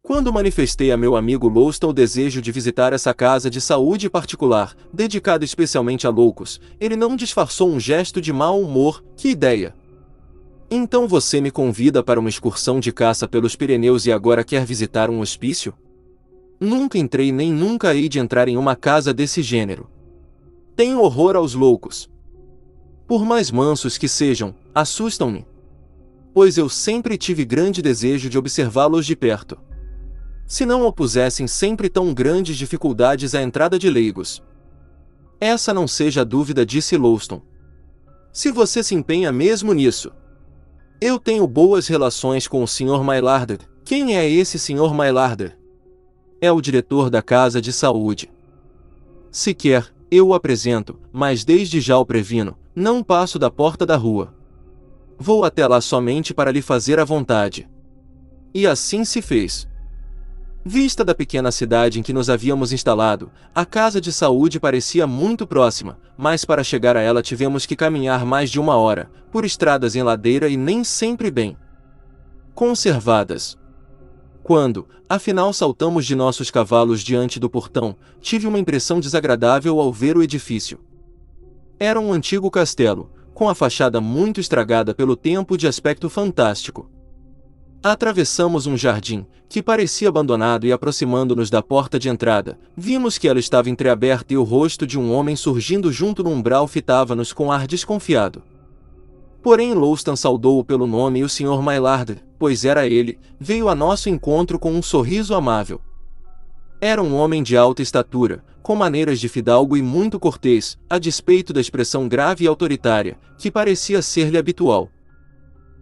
Quando manifestei a meu amigo Louston o desejo de visitar essa casa de saúde particular, dedicada especialmente a loucos, ele não disfarçou um gesto de mau humor. Que ideia! Então você me convida para uma excursão de caça pelos Pirineus e agora quer visitar um hospício? Nunca entrei nem nunca hei de entrar em uma casa desse gênero. Tenho horror aos loucos. Por mais mansos que sejam, assustam-me. Pois eu sempre tive grande desejo de observá-los de perto. Se não opusessem sempre tão grandes dificuldades à entrada de leigos. Essa não seja a dúvida, disse Louston. Se você se empenha mesmo nisso. Eu tenho boas relações com o Sr. Mylarder. Quem é esse Sr. Mylarder? É o diretor da casa de saúde. Se quer, eu o apresento, mas desde já o previno, não passo da porta da rua. Vou até lá somente para lhe fazer a vontade. E assim se fez. Vista da pequena cidade em que nos havíamos instalado, a casa de saúde parecia muito próxima, mas para chegar a ela tivemos que caminhar mais de 1 hora, por estradas em ladeira e nem sempre bem conservadas. Quando, afinal, saltamos de nossos cavalos diante do portão, tive uma impressão desagradável ao ver o edifício. Era um antigo castelo, com a fachada muito estragada pelo tempo, de aspecto fantástico. Atravessamos um jardim, que parecia abandonado, e aproximando-nos da porta de entrada, vimos que ela estava entreaberta e o rosto de um homem surgindo junto no umbral fitava-nos com ar desconfiado. Porém Louston saudou-o pelo nome e o Sr. Mylarder, pois era ele, veio a nosso encontro com um sorriso amável. Era um homem de alta estatura, com maneiras de fidalgo e muito cortês, a despeito da expressão grave e autoritária, que parecia ser-lhe habitual.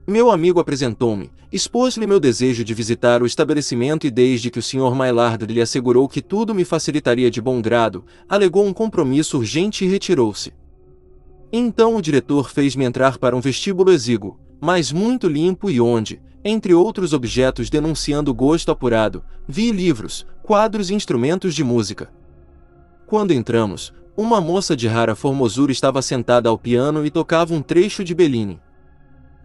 Meu amigo apresentou-me, expôs-lhe meu desejo de visitar o estabelecimento e desde que o Sr. Mylarder lhe assegurou que tudo me facilitaria de bom grado, alegou um compromisso urgente e retirou-se. Então o diretor fez-me entrar para um vestíbulo exíguo, mas muito limpo e onde, entre outros objetos denunciando gosto apurado, vi livros, quadros e instrumentos de música. Quando entramos, uma moça de rara formosura estava sentada ao piano e tocava um trecho de Bellini.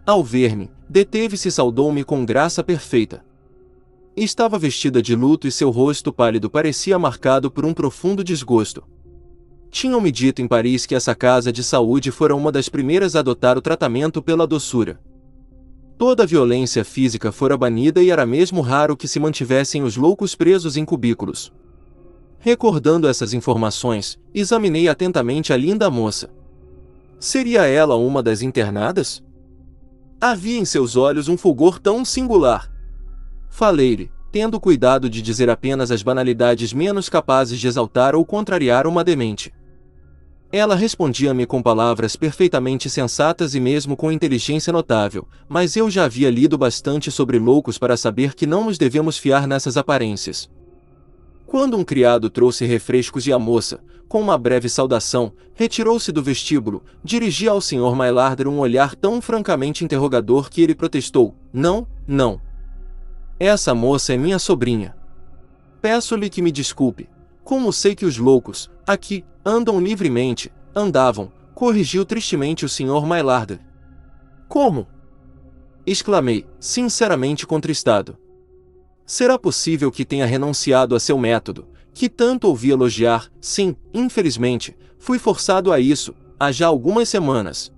Ao ver-me, deteve-se e saudou-me com graça perfeita. Estava vestida de luto e seu rosto pálido parecia marcado por um profundo desgosto. Tinham-me dito em Paris que essa casa de saúde fora uma das primeiras a adotar o tratamento pela doçura. Toda a violência física fora banida e era mesmo raro que se mantivessem os loucos presos em cubículos. Recordando essas informações, examinei atentamente a linda moça. Seria ela uma das internadas? Havia em seus olhos um fulgor tão singular. Falei-lhe, tendo cuidado de dizer apenas as banalidades menos capazes de exaltar ou contrariar uma demente. Ela respondia-me com palavras perfeitamente sensatas e mesmo com inteligência notável, mas eu já havia lido bastante sobre loucos para saber que não nos devemos fiar nessas aparências. Quando um criado trouxe refrescos e a moça, com uma breve saudação, retirou-se do vestíbulo, dirigia ao Sr. Mylarder um olhar tão francamente interrogador que ele protestou: "Não, não. Essa moça é minha sobrinha. Peço-lhe que me desculpe. Como sei que os loucos, aqui, andam livremente, andavam", corrigiu tristemente o Sr. Mylarder. "Como?" exclamei, sinceramente contristado. Será possível que tenha renunciado a seu método, que tanto ouvi elogiar? Sim, infelizmente, fui forçado a isso, há já algumas semanas.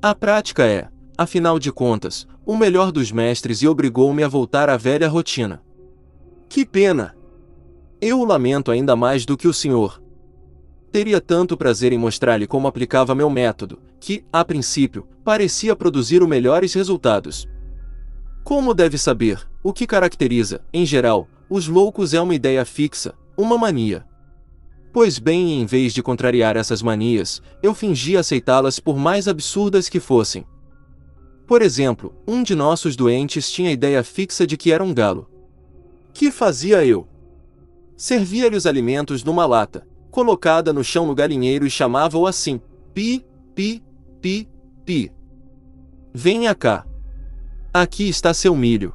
A prática é, afinal de contas, o melhor dos mestres e obrigou-me a voltar à velha rotina. Que pena! Eu o lamento ainda mais do que o senhor. Teria tanto prazer em mostrar-lhe como aplicava meu método, que, a princípio, parecia produzir os melhores resultados. Como deve saber, o que caracteriza, em geral, os loucos é uma ideia fixa, uma mania. Pois bem, em vez de contrariar essas manias, eu fingia aceitá-las por mais absurdas que fossem. Por exemplo, um de nossos doentes tinha a ideia fixa de que era um galo. Que fazia eu? Servia-lhe os alimentos numa lata, colocada no chão no galinheiro e chamava-o assim: "Pi, pi, pi, pi. Venha cá. Aqui está seu milho."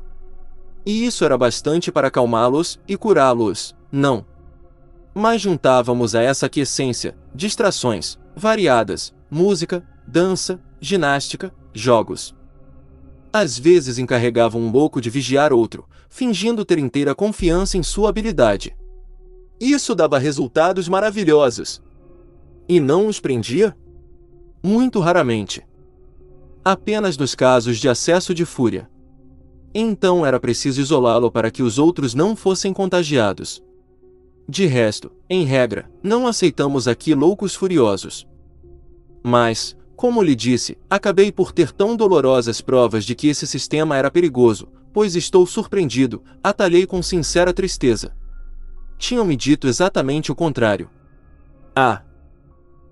E isso era bastante para acalmá-los e curá-los, não. Mas juntávamos a essa aquiescência distrações variadas, música, dança, ginástica, jogos. Às vezes encarregava um louco de vigiar outro, fingindo ter inteira confiança em sua habilidade. Isso dava resultados maravilhosos. E não os prendia? Muito raramente. Apenas nos casos de acesso de fúria. Então era preciso isolá-lo para que os outros não fossem contagiados. De resto, em regra, não aceitamos aqui loucos furiosos. Mas, como lhe disse, acabei por ter tão dolorosas provas de que esse sistema era perigoso, pois estou surpreendido, atalhei com sincera tristeza. Tinham-me dito exatamente o contrário. Ah!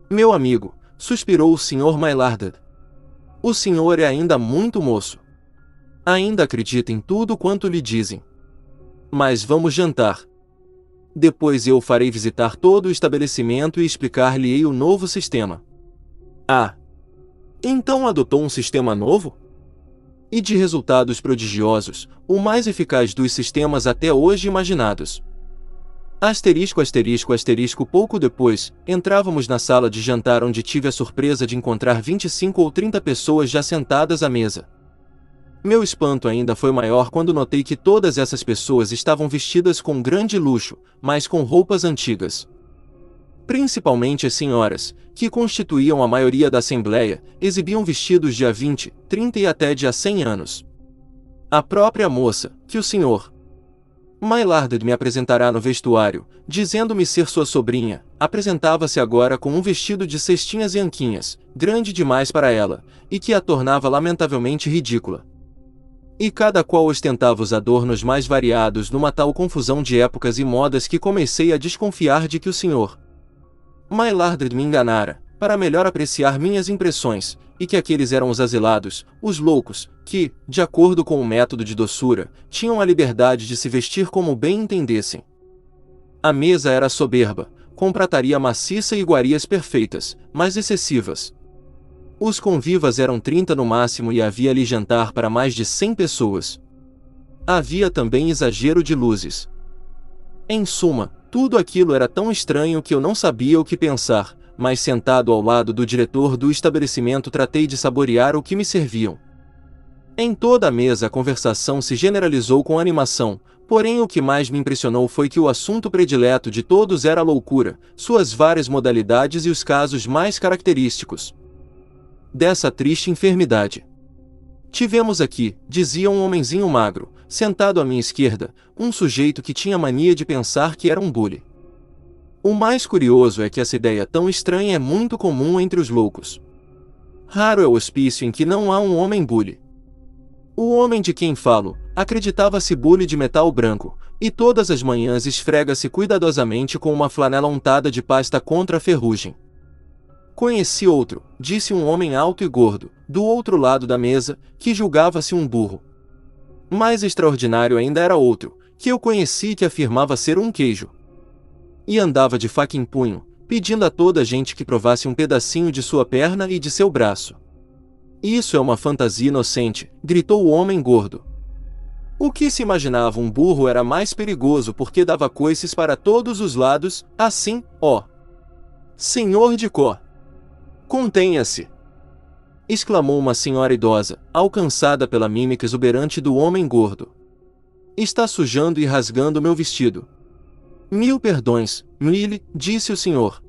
Meu amigo, suspirou o Sr. Maillard. O senhor é ainda muito moço. Ainda acredita em tudo quanto lhe dizem. Mas vamos jantar. Depois eu farei visitar todo o estabelecimento e explicar-lhe-ei o novo sistema. Ah! Então adotou um sistema novo? E de resultados prodigiosos, o mais eficaz dos sistemas até hoje imaginados. Asterisco, asterisco, asterisco. Pouco depois, entrávamos na sala de jantar onde tive a surpresa de encontrar 25 ou 30 pessoas já sentadas à mesa. Meu espanto ainda foi maior quando notei que todas essas pessoas estavam vestidas com grande luxo, mas com roupas antigas. Principalmente as senhoras, que constituíam a maioria da assembleia, exibiam vestidos de há 20, 30 e até de há 100 anos. A própria moça, que o Sr. Maillard me apresentará no vestuário, dizendo-me ser sua sobrinha, apresentava-se agora com um vestido de cestinhas e anquinhas, grande demais para ela, e que a tornava lamentavelmente ridícula. E cada qual ostentava os adornos mais variados numa tal confusão de épocas e modas que comecei a desconfiar de que o Sr. Maillard me enganara, para melhor apreciar minhas impressões, e que aqueles eram os asilados, os loucos, que, de acordo com o método de doçura, tinham a liberdade de se vestir como bem entendessem. A mesa era soberba, com prataria maciça e iguarias perfeitas, mas excessivas. Os convivas eram 30 no máximo e havia ali jantar para mais de 100 pessoas. Havia também exagero de luzes. Em suma, tudo aquilo era tão estranho que eu não sabia o que pensar, mas sentado ao lado do diretor do estabelecimento tratei de saborear o que me serviam. Em toda a mesa a conversação se generalizou com animação, porém o que mais me impressionou foi que o assunto predileto de todos era a loucura, suas várias modalidades e os casos mais característicos dessa triste enfermidade. Tivemos aqui, dizia um homenzinho magro, sentado à minha esquerda, um sujeito que tinha mania de pensar que era um bully. O mais curioso é que essa ideia tão estranha é muito comum entre os loucos. Raro é o hospício em que não há um homem bully. O homem de quem falo, acreditava-se bully de metal branco, e todas as manhãs esfrega-se cuidadosamente com uma flanela untada de pasta contra a ferrugem. Conheci outro, disse um homem alto e gordo, do outro lado da mesa, que julgava-se um burro. Mais extraordinário ainda era outro, que eu conheci e que afirmava ser um queijo. E andava de faca em punho, pedindo a toda a gente que provasse um pedacinho de sua perna e de seu braço. Isso é uma fantasia inocente, gritou o homem gordo. O que se imaginava um burro era mais perigoso porque dava coices para todos os lados, assim, ó. Senhor de Có! Contenha-se! Exclamou uma senhora idosa, alcançada pela mímica exuberante do homem gordo. Está sujando e rasgando meu vestido. Mil perdões, Milly, disse o senhor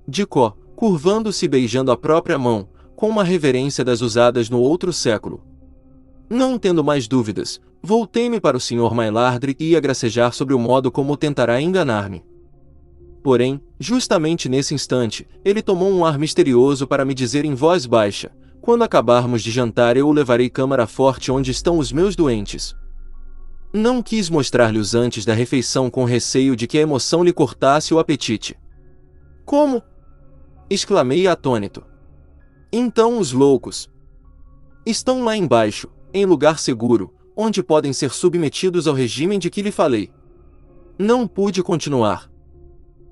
de Có, curvando-se e beijando a própria mão, com uma reverência das usadas no outro século. Não tendo mais dúvidas, voltei-me para o Sr. Maillard e ia gracejar sobre o modo como tentará enganar-me. Porém, justamente nesse instante, ele tomou um ar misterioso para me dizer em voz baixa: quando acabarmos de jantar eu o levarei câmara forte onde estão os meus doentes. Não quis mostrar-lhe-os antes da refeição com receio de que a emoção lhe cortasse o apetite. Como? Exclamei atônito. Então os loucos estão lá embaixo, em lugar seguro, onde podem ser submetidos ao regime de que lhe falei. Não pude continuar.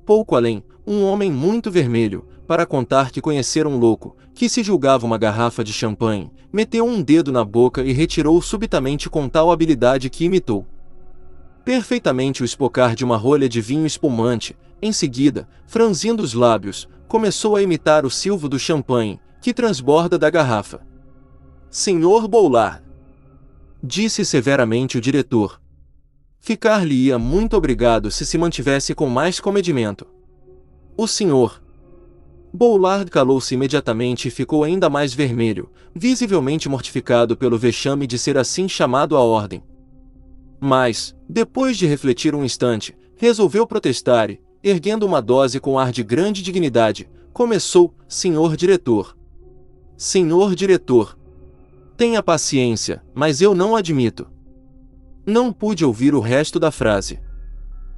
Pouco além, um homem muito vermelho, para contar que conhecera um louco, que se julgava uma garrafa de champanhe, meteu um dedo na boca e retirou subitamente com tal habilidade que imitou perfeitamente o espocar de uma rolha de vinho espumante. Em seguida, franzindo os lábios, começou a imitar o silvo do champanhe, que transborda da garrafa. Senhor Boulard! disse severamente o diretor. Ficar-lhe-ia muito obrigado se se mantivesse com mais comedimento. O senhor Boulard calou-se imediatamente e ficou ainda mais vermelho, visivelmente mortificado pelo vexame de ser assim chamado à ordem. Mas, depois de refletir um instante, resolveu protestar e, erguendo uma dose com ar de grande dignidade, começou: Senhor diretor. Senhor diretor. Tenha paciência, mas eu não admito. Não pude ouvir o resto da frase.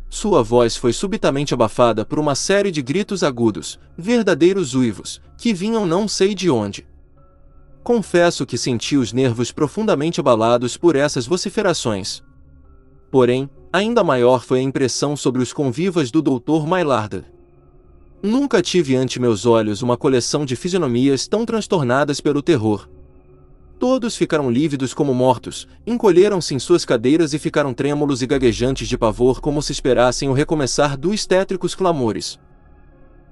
Sua voz foi subitamente abafada por uma série de gritos agudos, verdadeiros uivos, que vinham não sei de onde. Confesso que senti os nervos profundamente abalados por essas vociferações. Porém, ainda maior foi a impressão sobre os convivas do Dr. Maillard. Nunca tive ante meus olhos uma coleção de fisionomias tão transtornadas pelo terror. Todos ficaram lívidos como mortos, encolheram-se em suas cadeiras e ficaram trêmulos e gaguejantes de pavor como se esperassem o recomeçar dos tétricos clamores.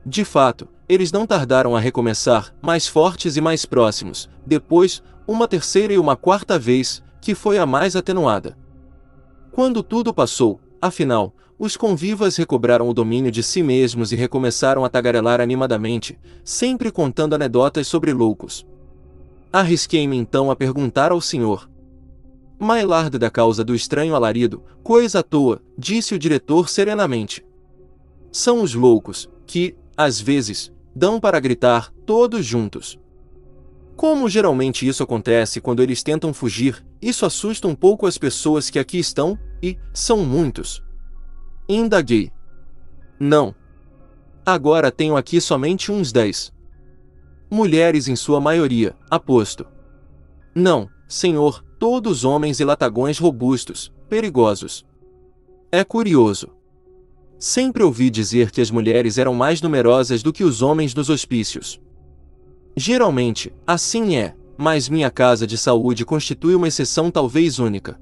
De fato, eles não tardaram a recomeçar, mais fortes e mais próximos, depois, uma terceira e uma quarta vez, que foi a mais atenuada. Quando tudo passou, afinal, os convivas recobraram o domínio de si mesmos e recomeçaram a tagarelar animadamente, sempre contando anedotas sobre loucos. Arrisquei-me então a perguntar ao senhor Maillard da causa do estranho alarido. Coisa à toa, disse o diretor serenamente. São os loucos, que, às vezes, dão para gritar, todos juntos. Como geralmente isso acontece quando eles tentam fugir, isso assusta um pouco as pessoas que aqui estão, e são muitos. Indaguei. Não. Agora tenho aqui somente uns 10. Mulheres em sua maioria, aposto. Não, senhor, todos homens e latagões robustos, perigosos. É curioso. Sempre ouvi dizer que as mulheres eram mais numerosas do que os homens nos hospícios. Geralmente, assim é, mas minha casa de saúde constitui uma exceção talvez única.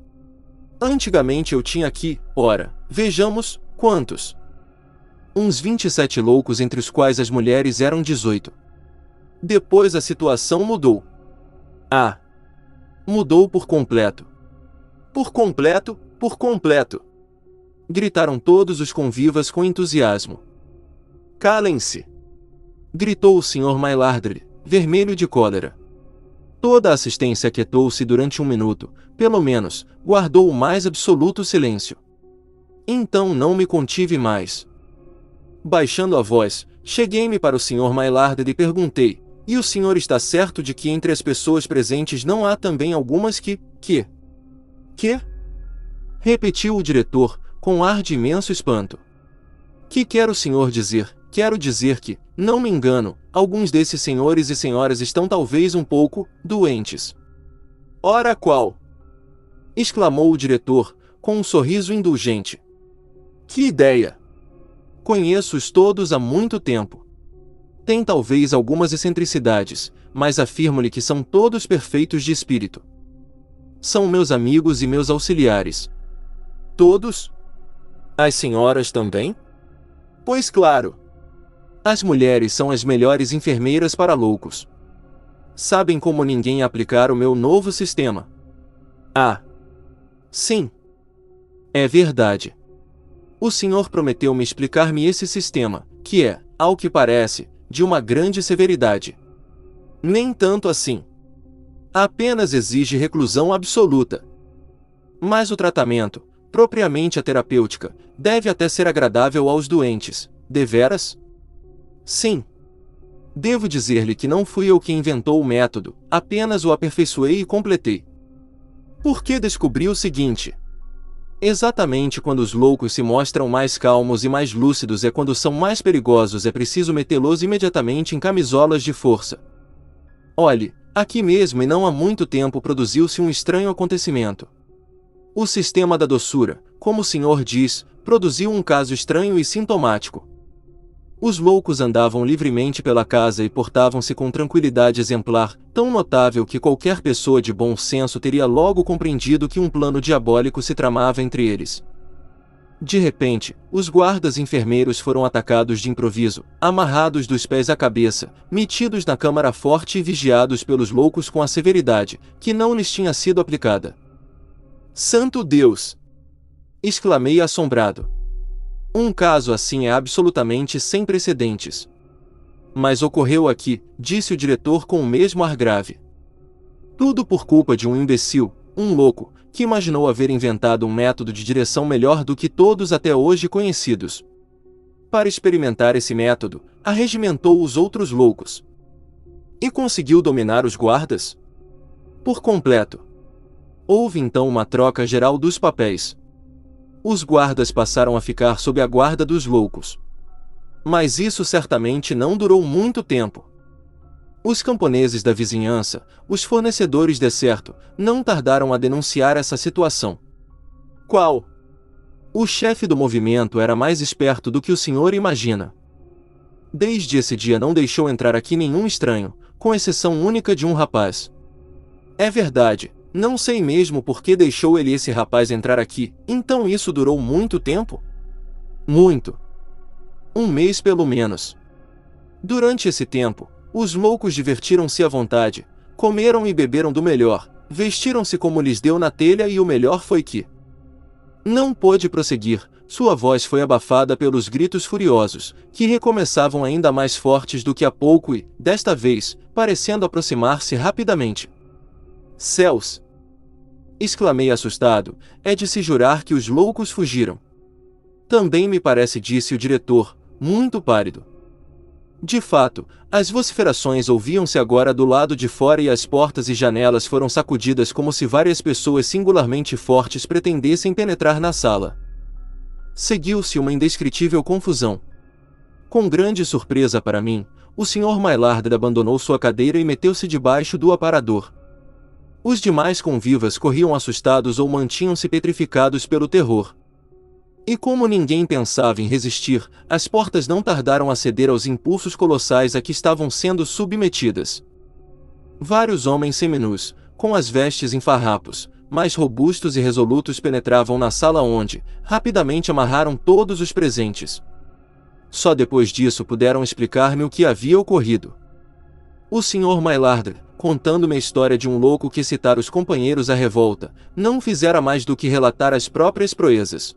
Antigamente eu tinha aqui, ora, vejamos, quantos? Uns 27 loucos, entre os quais as mulheres eram 18. Depois a situação mudou. Ah! Mudou por completo. Por completo, por completo! Gritaram todos os convivas com entusiasmo. Calem-se! Gritou o Sr. Maillard, vermelho de cólera. Toda a assistência aquietou-se durante 1 minuto, pelo menos, guardou o mais absoluto silêncio. Então não me contive mais. Baixando a voz, cheguei-me para o Sr. Maillard e perguntei: e o senhor está certo de que entre as pessoas presentes não há também algumas que? Repetiu o diretor, com ar de imenso espanto. Que quer o senhor dizer? Quero dizer que, não me engano, alguns desses senhores e senhoras estão talvez um pouco doentes. Ora qual? Exclamou o diretor, com um sorriso indulgente. Que ideia! Conheço-os todos há muito tempo. Tem talvez algumas excentricidades, mas afirmo-lhe que são todos perfeitos de espírito. São meus amigos e meus auxiliares. Todos? As senhoras também? Pois claro. As mulheres são as melhores enfermeiras para loucos. Sabem como ninguém aplicar o meu novo sistema. Ah! Sim. É verdade. O senhor prometeu-me explicar-me esse sistema, que é, ao que parece, de uma grande severidade. Nem tanto assim. Apenas exige reclusão absoluta. Mas o tratamento, propriamente a terapêutica, deve até ser agradável aos doentes, deveras? Sim. Devo dizer-lhe que não fui eu quem inventou o método, apenas o aperfeiçoei e completei. Porque descobri o seguinte: exatamente quando os loucos se mostram mais calmos e mais lúcidos é quando são mais perigosos, é preciso metê-los imediatamente em camisolas de força. Olhe, aqui mesmo e não há muito tempo produziu-se um estranho acontecimento. O sistema da doçura, como o senhor diz, produziu um caso estranho e sintomático. Os loucos andavam livremente pela casa e portavam-se com tranquilidade exemplar, tão notável que qualquer pessoa de bom senso teria logo compreendido que um plano diabólico se tramava entre eles. De repente, os guardas enfermeiros foram atacados de improviso, amarrados dos pés à cabeça, metidos na câmara forte e vigiados pelos loucos com a severidade que não lhes tinha sido aplicada. Santo Deus! Exclamei assombrado. Um caso assim é absolutamente sem precedentes. Mas ocorreu aqui, disse o diretor com o mesmo ar grave. Tudo por culpa de um imbecil, um louco, que imaginou haver inventado um método de direção melhor do que todos até hoje conhecidos. Para experimentar esse método, arregimentou os outros loucos. E conseguiu dominar os guardas? Por completo. Houve então uma troca geral dos papéis. Os guardas passaram a ficar sob a guarda dos loucos. Mas isso certamente não durou muito tempo. Os camponeses da vizinhança, os fornecedores de certo, não tardaram a denunciar essa situação. Qual? O chefe do movimento era mais esperto do que o senhor imagina. Desde esse dia não deixou entrar aqui nenhum estranho, com exceção única de um rapaz. É verdade, não sei mesmo por que deixou ele esse rapaz entrar aqui, então isso durou muito tempo? Muito. Um mês pelo menos. Durante esse tempo, os loucos divertiram-se à vontade, comeram e beberam do melhor, vestiram-se como lhes deu na telha e o melhor foi que não pôde prosseguir, sua voz foi abafada pelos gritos furiosos, que recomeçavam ainda mais fortes do que há pouco e, desta vez, parecendo aproximar-se rapidamente. Céus! Exclamei assustado, é de se jurar que os loucos fugiram. Também me parece, disse o diretor, muito pálido. De fato, as vociferações ouviam-se agora do lado de fora e as portas e janelas foram sacudidas como se várias pessoas singularmente fortes pretendessem penetrar na sala. Seguiu-se uma indescritível confusão. Com grande surpresa para mim, o Sr. Maillard abandonou sua cadeira e meteu-se debaixo do aparador. Os demais convivas corriam assustados ou mantinham-se petrificados pelo terror. E como ninguém pensava em resistir, as portas não tardaram a ceder aos impulsos colossais a que estavam sendo submetidas. Vários homens seminus, com as vestes em farrapos, mais robustos e resolutos penetravam na sala onde, rapidamente amarraram todos os presentes. Só depois disso puderam explicar-me o que havia ocorrido. O Sr. Maillard, contando-me a história de um louco que excitara os companheiros à revolta, não fizera mais do que relatar as próprias proezas.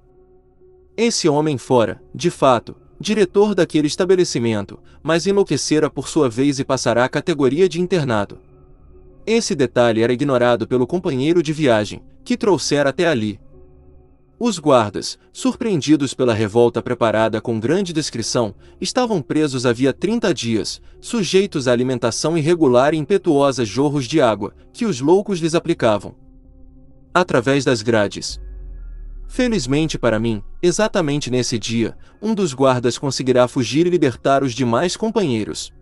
Esse homem fora, de fato, diretor daquele estabelecimento, mas enlouquecera por sua vez e passará à categoria de internado. Esse detalhe era ignorado pelo companheiro de viagem, que trouxera até ali. Os guardas, surpreendidos pela revolta preparada com grande descrição, estavam presos havia 30 dias, sujeitos à alimentação irregular e impetuosa jorros de água, que os loucos lhes aplicavam através das grades. Felizmente para mim, exatamente nesse dia, um dos guardas conseguirá fugir e libertar os demais companheiros.